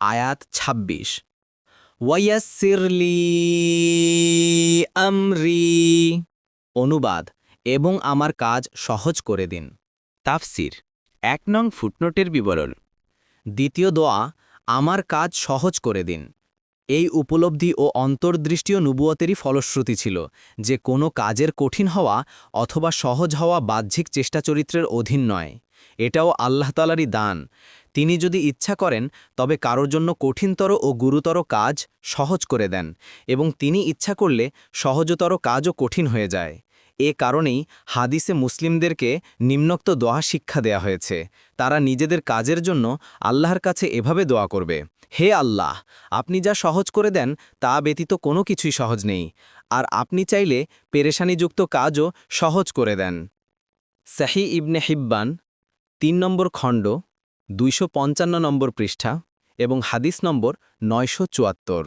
আয়াত ২৬। ওয়ায়াসসিরলি আমরি। অনুবাদ, এবং আমার কাজ সহজ করে দিন। তাফসির ১ নং ফুটনোটের বিবরণ। দ্বিতীয় দোয়া, আমার কাজ সহজ করে দিন। এই উপলব্ধি ও অন্তর্দৃষ্টিও নবুয়তেরই ফলশ্রুতি ছিল যে কোনো কাজের কঠিন হওয়া অথবা সহজ হওয়া বাহ্যিক চেষ্টা চরিত্রের অধীন নয়। এটাও আল্লাহ তাআলারই দান। তিনি যদি ইচ্ছা করেন তবে কারোর জন্য কঠিনতর ও গুরুতর কাজ সহজ করে দেন, এবং তিনি ইচ্ছা করলে সহজতর কাজও কঠিন হয়ে যায়। এ কারণেই হাদিসে মুসলিমদেরকে নিম্নোক্ত দোয়া শিক্ষা দেয়া হয়েছে। তারা নিজেদের কাজের জন্য আল্লাহর কাছে এভাবে দোয়া করবে: হে আল্লাহ, আপনি যা সহজ করে দেন তা ব্যতীত কোনো কিছুই সহজ নেই, আর আপনি চাইলে পেরেশানিযুক্ত কাজও সহজ করে দেন। সাহি ইবনে হিব্বান ৩ নম্বর খণ্ড ২৫৫ নম্বর পৃষ্ঠা এবং হাদিস নম্বর ৯৭৪।